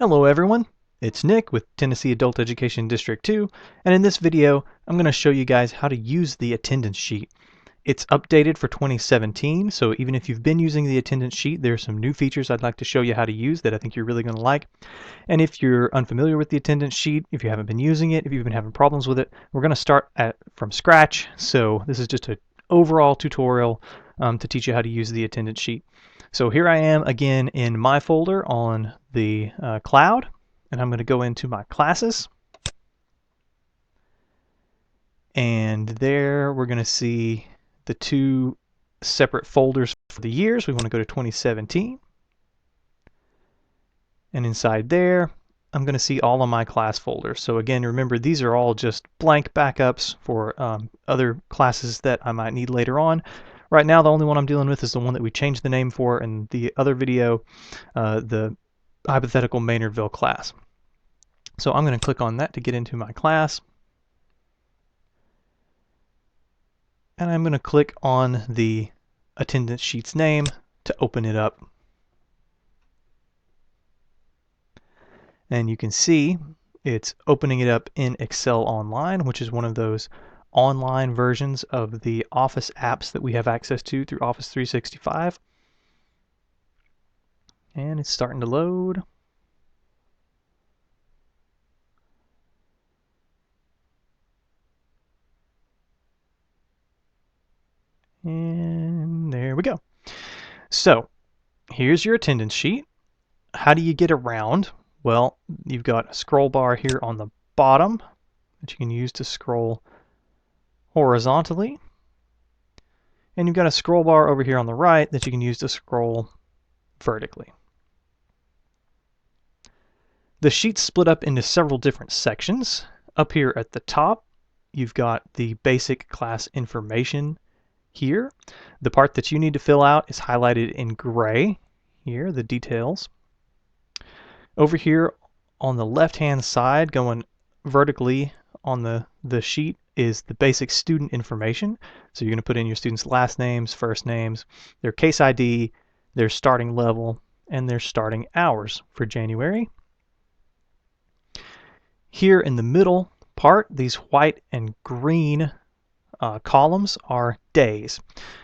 Hello everyone, it's Nick with Tennessee Adult Education District 2, and in this video I'm going to show you guys how to use the attendance sheet. It's updated for 2017, so even if you've been using the attendance sheet, there are some new features I'd like to show you how to use that I think you're really going to like. And if you're unfamiliar with the attendance sheet, if you haven't been using it, if you've been having problems with it, we're going to start from scratch. So this is just an overall tutorial to teach you how to use the attendance sheet. So here I am again in my folder on the cloud, and I'm going to go into my classes. And there we're going to see the two separate folders for the years. We want to go to 2017. And inside there, I'm going to see all of my class folders. So again, remember, these are all just blank backups for other classes that I might need later on. Right now, the only one I'm dealing with is the one that we changed the name for in the other video, the hypothetical Maynardville class. So I'm going to click on that to get into my class. And I'm going to click on the attendance sheet's name to open it up. And you can see it's opening it up in Excel Online, which is one of those online versions of the Office apps that we have access to through Office 365. And it's starting to load. And there we go. So here's your attendance sheet. How do you get around? Well, you've got a scroll bar here on the bottom that you can use to scroll horizontally. And you've got a scroll bar over here on the right that you can use to scroll vertically. The sheet's split up into several different sections. Up here at the top, you've got the basic class information here. The part that you need to fill out is highlighted in gray here, the details. Over here on the left-hand side, going vertically on the sheet, is the basic student information. So you're going to put in your students' last names, first names, their case ID, their starting level, and their starting hours for January. Here in the middle part, these white and green columns are days.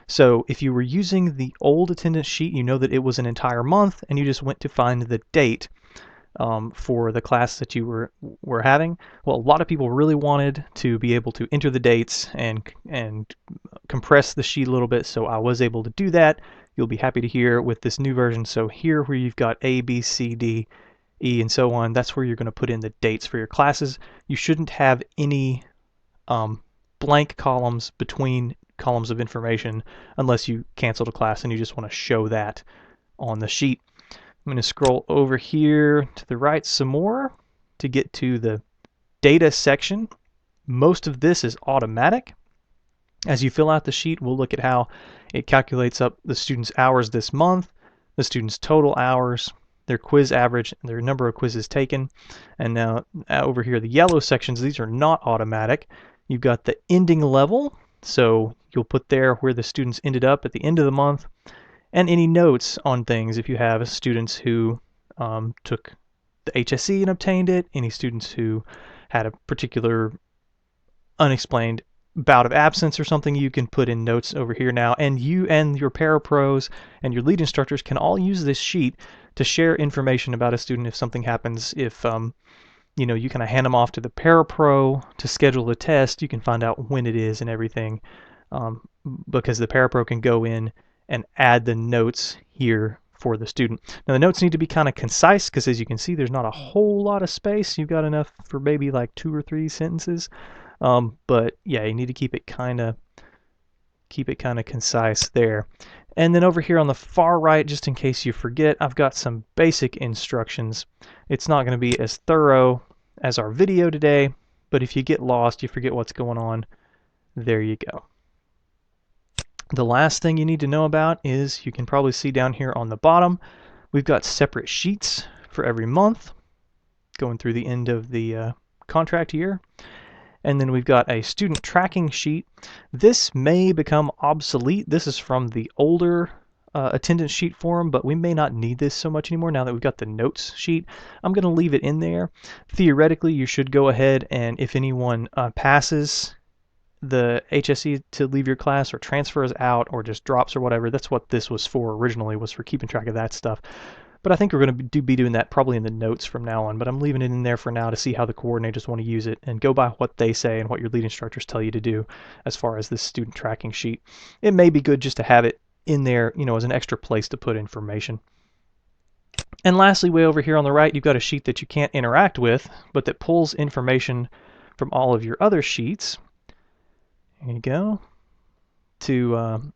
So if you were using the old attendance sheet, you know that it was an entire month, and you just went to find the date for the class that you were having. Well, a lot of people really wanted to be able to enter the dates and compress the sheet a little bit, so I was able to do that. You'll be happy to hear with this new version. So here where you've got A, B, C, D, E, and so on, that's where you're going to put in the dates for your classes. You shouldn't have any blank columns between columns of information unless you canceled a class and you just want to show that on the sheet. I'm going to scroll over here to the right some more to get to the data section. Most of this is automatic. As you fill out the sheet, we'll look at how it calculates up the students' hours this month, the students' total hours, their quiz average, their number of quizzes taken. And now over here, the yellow sections, these are not automatic. You've got the ending level, so you'll put there where the students ended up at the end of the month, and any notes on things if you have students who took the HSE and obtained it, any students who had a particular unexplained bout of absence or something, you can put in notes over here now. And you and your parapros and your lead instructors can all use this sheet to share information about a student if something happens. If you kind of hand them off to the parapro to schedule the test, you can find out when it is and everything, because the parapro can go in and add the notes here for the student. Now the notes need to be kind of concise because, as you can see, there's not a whole lot of space. You've got enough for maybe like 2 or 3 sentences, but yeah, you need to keep it kind of concise there. And then over here on the far right, just in case you forget, I've got some basic instructions. It's not going to be as thorough as our video today, but if you get lost, you forget what's going on, there you go. The last thing you need to know about is, you can probably see down here on the bottom, we've got separate sheets for every month going through the end of the contract year. And then we've got a student tracking sheet. This may become obsolete. This is from the older attendance sheet for them, but we may not need this so much anymore now that we've got the notes sheet. I'm going to leave it in there. Theoretically, you should go ahead and if anyone passes the HSE to leave your class or transfers out or just drops or whatever, that's what this was for originally, was for keeping track of that stuff. But I think we're going to be doing that probably in the notes from now on, but I'm leaving it in there for now to see how the coordinators want to use it and go by what they say and what your lead instructors tell you to do as far as this student tracking sheet. It may be good just to have it in there, as an extra place to put information. And lastly, way over here on the right, you've got a sheet that you can't interact with, but that pulls information from all of your other sheets. There you go. To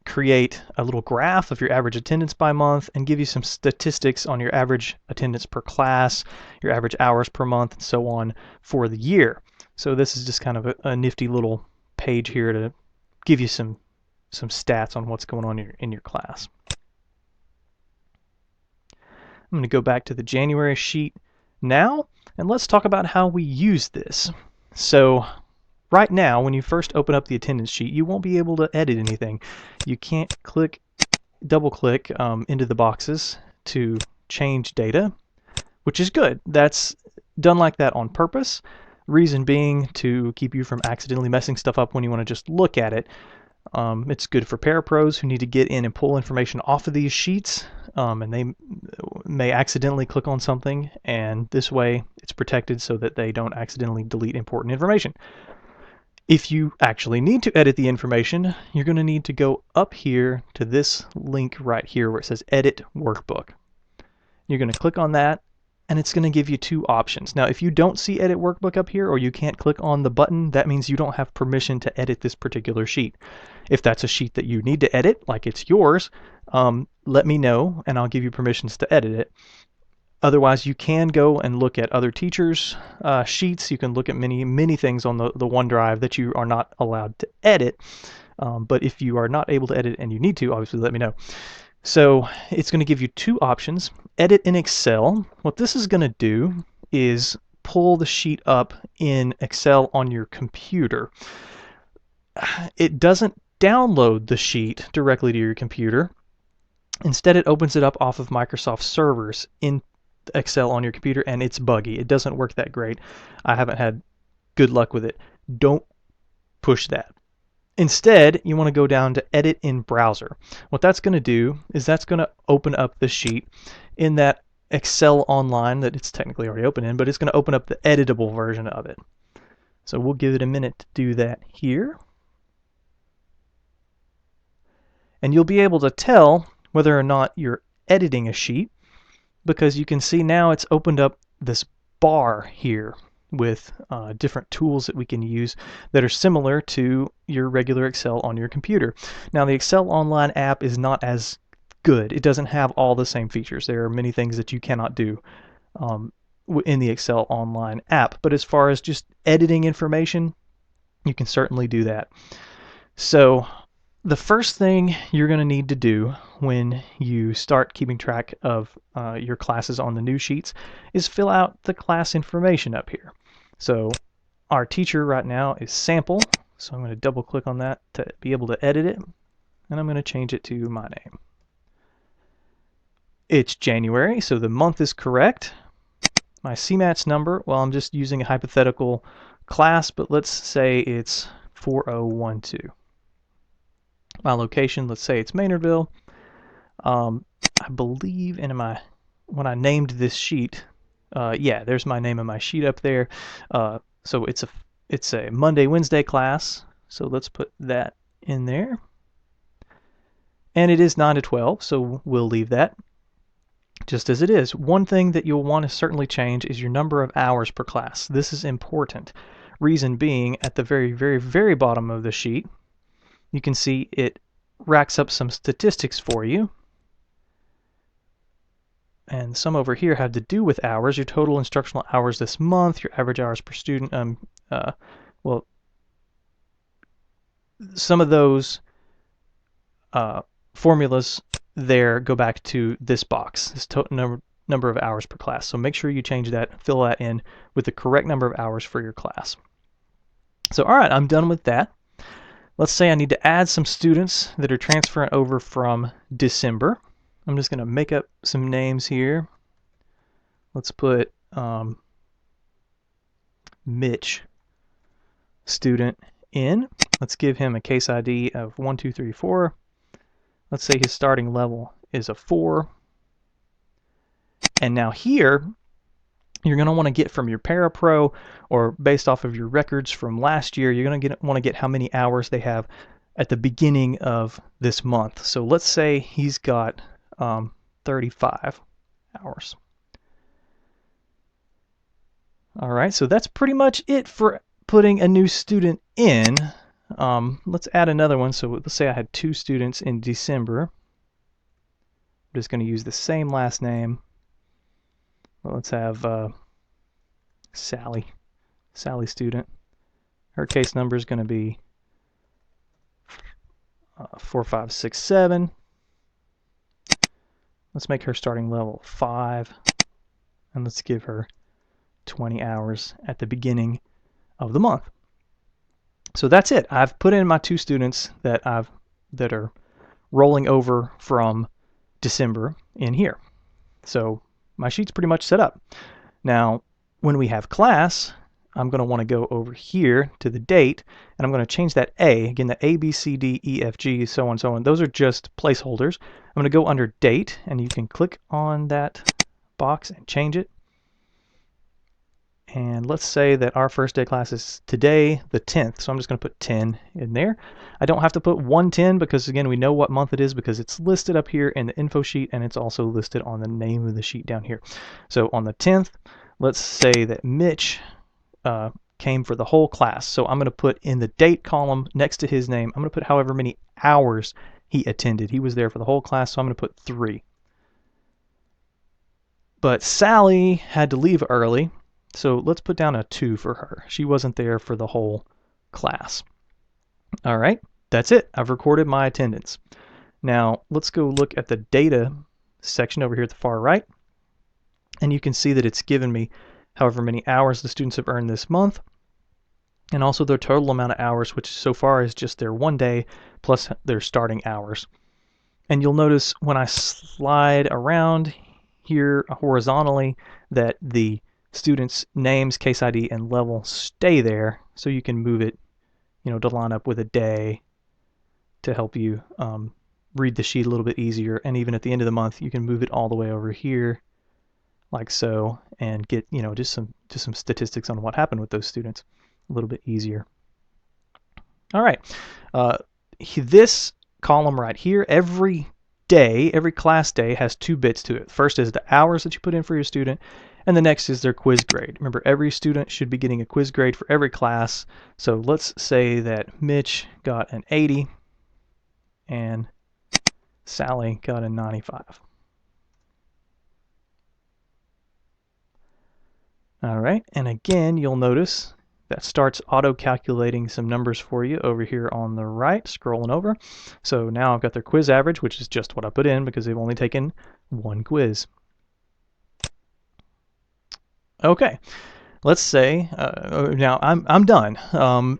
create a little graph of your average attendance by month and give you some statistics on your average attendance per class, your average hours per month, and so on for the year. So this is just kind of a nifty little page here to give you some stats on what's going on in your class. I'm going to go back to the January sheet now, and let's talk about how we use this. So right now, when you first open up the attendance sheet, you won't be able to edit anything. You can't double click into the boxes to change data, which is good. That's done like that on purpose. Reason being to keep you from accidentally messing stuff up when you want to just look at it. It's good for parapros who need to get in and pull information off of these sheets, and they may accidentally click on something, and this way it's protected so that they don't accidentally delete important information. If you actually need to edit the information, you're going to need to go up here to this link right here where it says Edit Workbook. You're going to click on that, and it's going to give you two options. Now, if you don't see Edit Workbook up here, or you can't click on the button, that means you don't have permission to edit this particular sheet. If that's a sheet that you need to edit, like it's yours, let me know, and I'll give you permissions to edit it. Otherwise, you can go and look at other teachers' sheets. You can look at many things on the OneDrive that you are not allowed to edit. But if you are not able to edit and you need to, obviously let me know. So it's going to give you two options. Edit in Excel. What this is going to do is pull the sheet up in Excel on your computer. It doesn't download the sheet directly to your computer. Instead, it opens it up off of Microsoft servers in Excel on your computer, and it's buggy. It doesn't work that great. I haven't had good luck with it. Don't push that. Instead, you want to go down to Edit in Browser. What that's going to do is that's going to open up the sheet in that Excel Online that it's technically already open in, but it's going to open up the editable version of it. So we'll give it a minute to do that here. And you'll be able to tell whether or not you're editing a sheet, because you can see now it's opened up this bar here with different tools that we can use that are similar to your regular Excel on your computer. Now, the Excel Online app is not as good. It doesn't have all the same features. There are many things that you cannot do in the Excel Online app, but as far as just editing information, you can certainly do that. So the first thing you're going to need to do when you start keeping track of your classes on the new sheets is fill out the class information up here. So our teacher right now is Sample, so I'm going to double click on that to be able to edit it, and I'm going to change it to my name. It's January, so the month is correct. My CMATS number, well, I'm just using a hypothetical class, but let's say it's 4012. My location, let's say it's Maynardville. I believe when I named this sheet, yeah, there's my name of my sheet up there. So it's a Monday, Wednesday class. So let's put that in there. And it is 9 to 12, so we'll leave that just as it is. One thing that you'll want to certainly change is your number of hours per class. This is important. Reason being, at the very bottom of the sheet, you can see it racks up some statistics for you. And some over here have to do with hours, your total instructional hours this month, your average hours per student. Well, some of those formulas there go back to this box, this total number of hours per class. So make sure you change that, fill that in with the correct number of hours for your class. So all right, I'm done with that. Let's say I need to add some students that are transferring over from December. I'm just going to make up some names here. Let's put Mitch student in. Let's give him a case ID of 1, 2, 3, 4. Let's say his starting level is a 4. And now here, you're going to want to get from your Parapro, or based off of your records from last year, you're going to want to get how many hours they have at the beginning of this month. So let's say he's got 35 hours. All right, so that's pretty much it for putting a new student in. Let's add another one. So let's say I had 2 students in December. I'm just going to use the same last name. Well, let's have Sally student. Her case number is going to be 4567. Let's make her starting level 5, and let's give her 20 hours at the beginning of the month. So that's it. I've put in my 2 students that are rolling over from December in here. So my sheet's pretty much set up. Now, when we have class, I'm going to want to go over here to the date, and I'm going to change that A. Again, the A, B, C, D, E, F, G, so on, so on. Those are just placeholders. I'm going to go under date, and you can click on that box and change it. And let's say that our first day class is today, the 10th. So I'm just going to put 10 in there. I don't have to put 110 because, again, we know what month it is because it's listed up here in the info sheet, and it's also listed on the name of the sheet down here. So on the 10th, let's say that Mitch came for the whole class. So I'm going to put in the date column next to his name, I'm going to put however many hours he attended. He was there for the whole class, so I'm going to put 3. But Sally had to leave early. So let's put down a 2 for her. She wasn't there for the whole class. All right, that's it. I've recorded my attendance. Now let's go look at the data section over here at the far right. And you can see that it's given me however many hours the students have earned this month, and also their total amount of hours, which so far is just their 1 day plus their starting hours. And you'll notice when I slide around here horizontally that the students' names, case ID, and level stay there, so you can move it, to line up with a day to help you read the sheet a little bit easier. And even at the end of the month, you can move it all the way over here, like so, and get just some statistics on what happened with those students a little bit easier. All right, this column right here, every class day has 2 bits to it. First is the hours that you put in for your student, and the next is their quiz grade. Remember, every student should be getting a quiz grade for every class. So let's say that Mitch got an 80 and Sally got a 95. All right, and again, you'll notice that starts auto-calculating some numbers for you over here on the right, scrolling over. So now I've got their quiz average, which is just what I put in because they've only taken 1 quiz. Okay, let's say, now I'm done.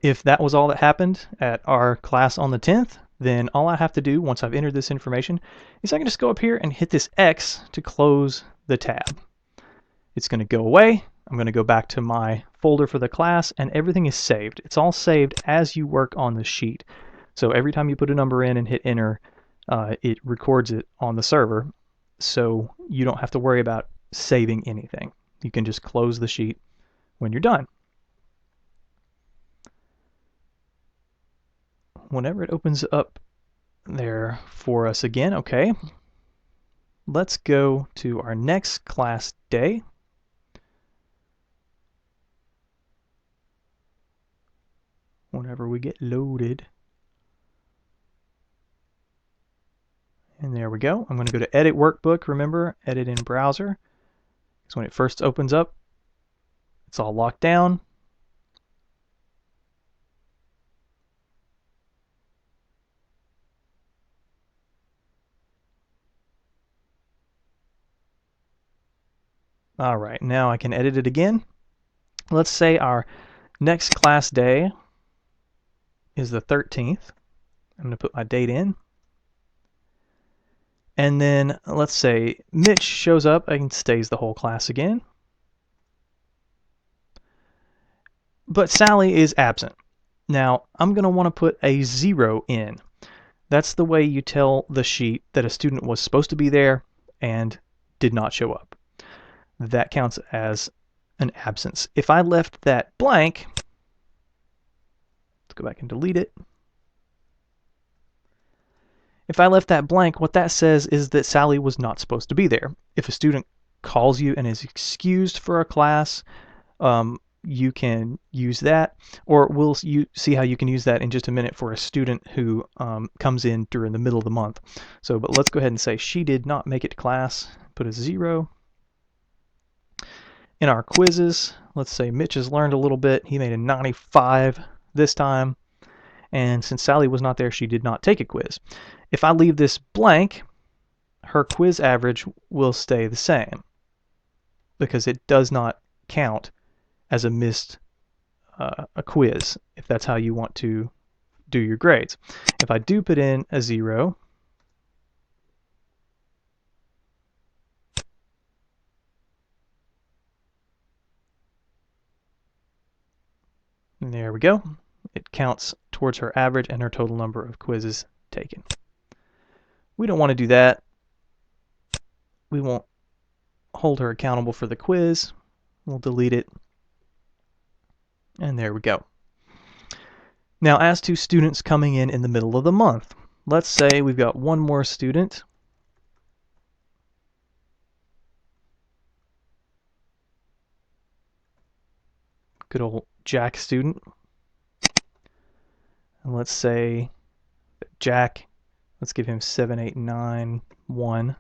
If that was all that happened at our class on the 10th, then all I have to do once I've entered this information is I can just go up here and hit this X to close the tab. It's going to go away. I'm going to go back to my folder for the class, and everything is saved. It's all saved as you work on the sheet. So every time you put a number in and hit enter, it records it on the server, so you don't have to worry about saving anything. You can just close the sheet when you're done. Whenever it opens up there for us again, okay, let's go to our next class day. Whenever we get loaded. And there we go. I'm going to go to Edit Workbook. Remember, edit in browser. Because when it first opens up, it's all locked down. All right, now I can edit it again. Let's say our next class day is the 13th. I'm going to put my date in. And then let's say Mitch shows up and stays the whole class again. But Sally is absent. Now, I'm going to want to put a 0 in. That's the way you tell the sheet that a student was supposed to be there and did not show up. That counts as an absence. If I left that blank, let's go back and delete it. If I left that blank, what that says is that Sally was not supposed to be there. If a student calls you and is excused for a class, you can use that, or we'll see how you can use that in just a minute for a student who comes in during the middle of the month. So, but let's go ahead and say she did not make it to class, put a 0. In our quizzes, let's say Mitch has learned a little bit. He made a 95 this time. And since Sally was not there, she did not take a quiz. If I leave this blank, her quiz average will stay the same because it does not count as a missed a quiz if that's how you want to do your grades. If I do put in a 0, there we go. It counts towards her average and her total number of quizzes taken. We don't want to do that. We won't hold her accountable for the quiz. We'll delete it. And there we go. Now, as to students coming in the middle of the month, let's say we've got one more student. Good old Jack student. And let's say Jack, let's give him 7891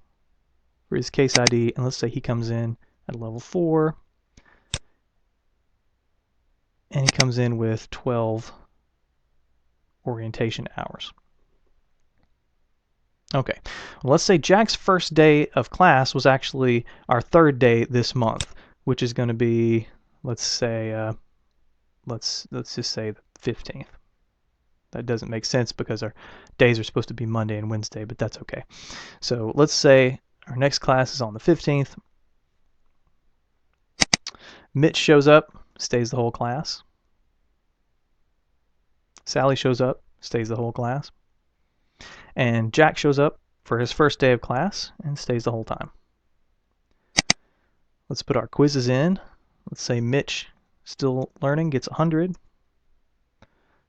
for his case ID, and let's say he comes in at level 4, and he comes in with 12 orientation hours. Okay, well, let's say Jack's first day of class was actually our 3rd day this month, which is going to be, let's say, let's just say the 15th. That doesn't make sense because our days are supposed to be Monday and Wednesday, but that's okay. So let's say our next class is on the 15th. Mitch shows up, stays the whole class. Sally shows up, stays the whole class. And Jack shows up for his first day of class and stays the whole time. Let's put our quizzes in. Let's say Mitch, still learning, gets 100.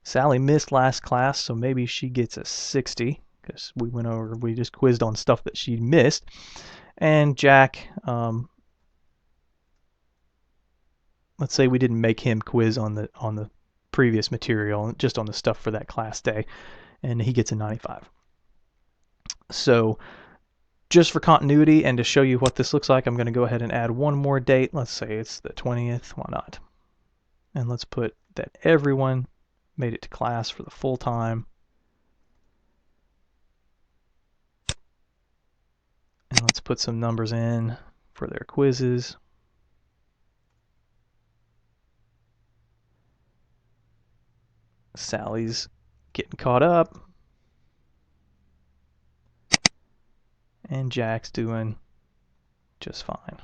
Sally missed last class, so maybe she gets a 60 because we just quizzed on stuff that she missed. And Jack, let's say we didn't make him quiz on the previous material, just on the stuff for that class day, and he gets a 95. So just for continuity and to show you what this looks like, I'm going to go ahead and add one more date. Let's say it's the 20th. Why not? And let's put that everyone made it to class for the full time. And let's put some numbers in for their quizzes. Sally's getting caught up. And Jack's doing just fine.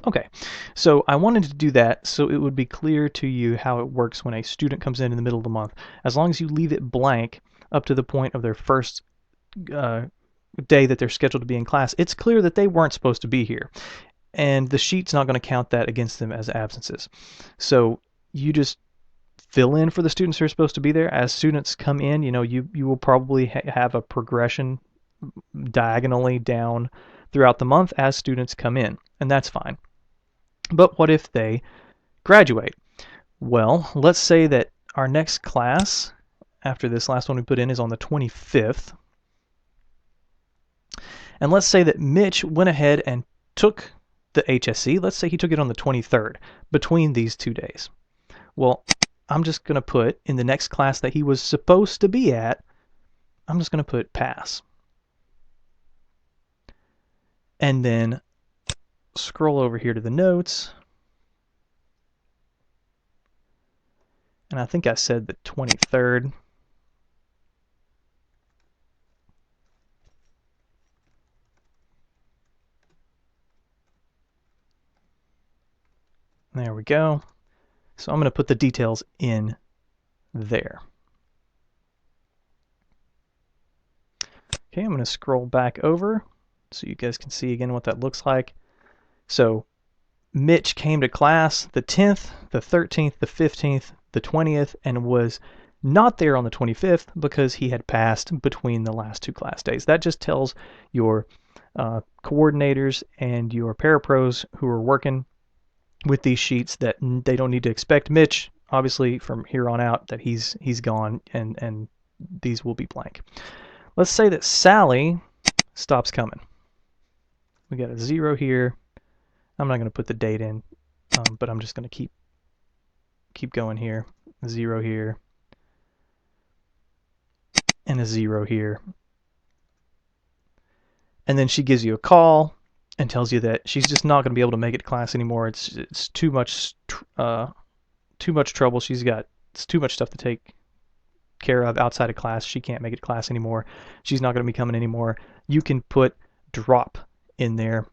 Okay, so I wanted to do that so it would be clear to you how it works when a student comes in the middle of the month. As long as you leave it blank up to the point of their first day that they're scheduled to be in class, it's clear that they weren't supposed to be here. And the sheet's not going to count that against them as absences. So you just fill in for the students who are supposed to be there. As students come in, you will probably have a progression diagonally down throughout the month as students come in, and that's fine. But what if they graduate? Well, let's say that our next class after this last one we put in is on the 25th. And let's say that Mitch went ahead and took the HSC. Let's say he took it on the 23rd between these 2 days. Well, I'm just going to put in the next class that he was supposed to be at, I'm just going to put pass. And then scroll over here to the notes. And I think I said the 23rd. There we go. So I'm going to put the details in there. Okay, I'm going to scroll back over so you guys can see again what that looks like. So Mitch came to class the 10th, the 13th, the 15th, the 20th, and was not there on the 25th because he had passed between the last two class days. That just tells your coordinators and your parapros who are working with these sheets that they don't need to expect Mitch, obviously, from here on out, that he's gone and these will be blank. Let's say that Sally stops coming. We got a 0 here. I'm not going to put the date in, but I'm just going to keep going here. A 0 here. And a 0 here. And then she gives you a call and tells you that she's just not going to be able to make it to class anymore. It's too much trouble. It's too much stuff to take care of outside of class. She can't make it to class anymore. She's not going to be coming anymore. You can put drop in there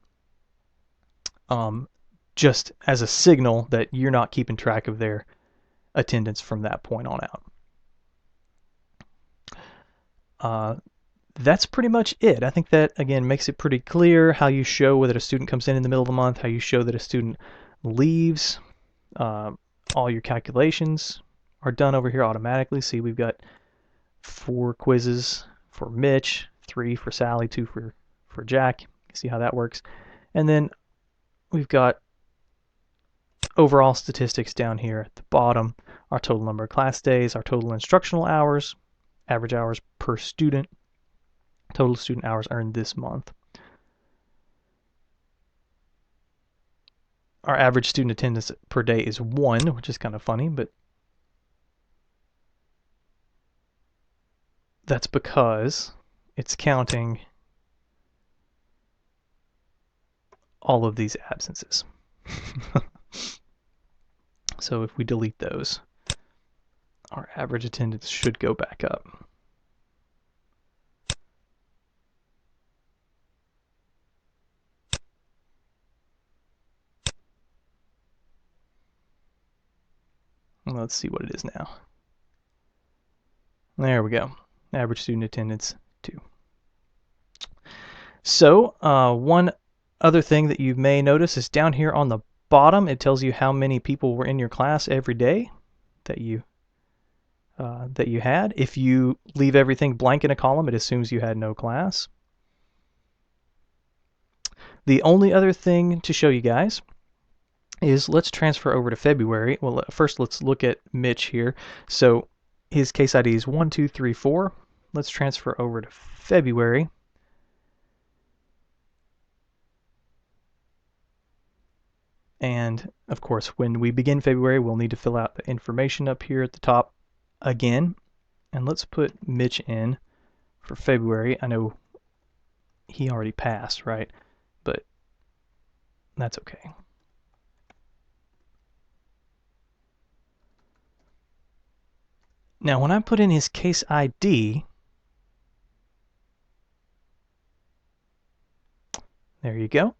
just as a signal that you're not keeping track of their attendance from that point on out. That's pretty much it. I think that, again, makes it pretty clear how you show whether a student comes in the middle of the month, how you show that a student leaves. All your calculations are done over here automatically. See, we've got 4 quizzes for Mitch, 3 for Sally, 2 for Jack. See how that works. And then we've got overall statistics down here at the bottom, our total number of class days, our total instructional hours, average hours per student, total student hours earned this month. Our average student attendance per day is 1, which is kind of funny, but that's because it's counting all of these absences. So if we delete those, our average attendance should go back up. Let's see what it is now. There we go. Average student attendance 2. So one other thing that you may notice is down here on the bottom, it tells you how many people were in your class every day that you had. If you leave everything blank in a column, it assumes you had no class. The only other thing to show you guys is let's transfer over to February. Well, first let's look at Mitch here. So his case ID is 1234. Let's transfer over to February. And of course, when we begin February, we'll need to fill out the information up here at the top again. And let's put Mitch in for February. I know he already passed, right? But that's okay. Now, when I put in his case ID, there you go.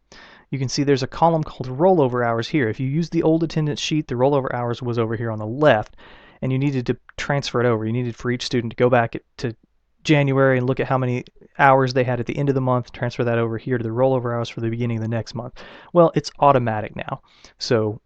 You can see there's a column called rollover hours here. If you use the old attendance sheet, the rollover hours was over here on the left, and you needed to transfer it over. You needed for each student to go back to January and look at how many hours they had at the end of the month, transfer that over here to the rollover hours for the beginning of the next month. Well, it's automatic now. So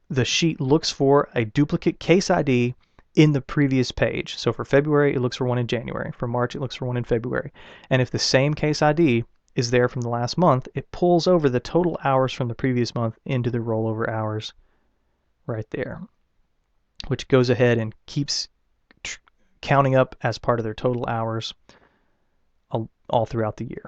the sheet looks for a duplicate case ID in the previous page. So for February, it looks for one in January. For March, it looks for one in February. And if the same case ID is there from the last month, it pulls over the total hours from the previous month into the rollover hours right there, which goes ahead and keeps counting up as part of their total hours all throughout the year.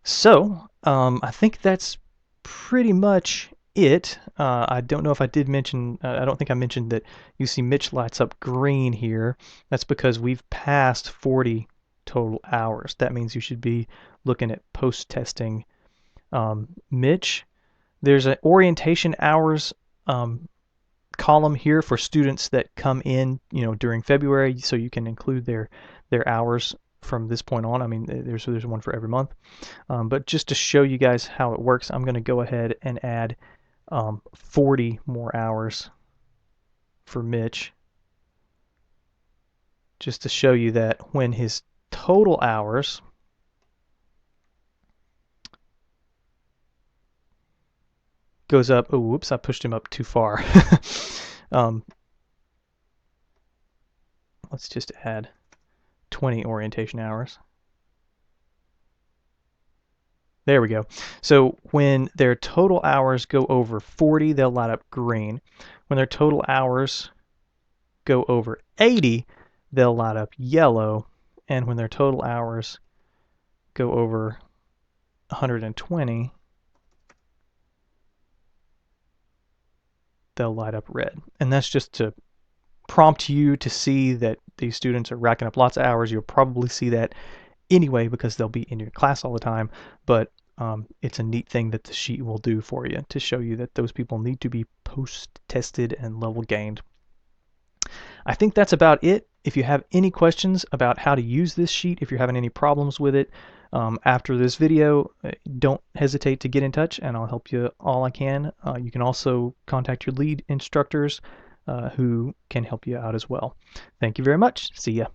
So I think that's pretty much it. I don't know if I did mention, I don't think I mentioned that you see Mitch lights up green here. That's because we've passed 40 total hours. That means you should be looking at post-testing Mitch. There's an orientation hours column here for students that come in, during February, so you can include their hours from this point on. I mean, there's one for every month. But just to show you guys how it works, I'm going to go ahead and add 40 more hours for Mitch, just to show you that when his total hours goes up, oh, whoops, I pushed him up too far. Let's just add 20 orientation hours. There we go. So when their total hours go over 40, they'll light up green. When their total hours go over 80, they'll light up yellow. And when their total hours go over 120, they'll light up red. And that's just to prompt you to see that these students are racking up lots of hours. You'll probably see that anyway because they'll be in your class all the time, but it's a neat thing that the sheet will do for you to show you that those people need to be post-tested and level gained. I think that's about it. If you have any questions about how to use this sheet, if you're having any problems with it after this video, don't hesitate to get in touch and I'll help you all I can. You can also contact your lead instructors who can help you out as well. Thank you very much. See ya.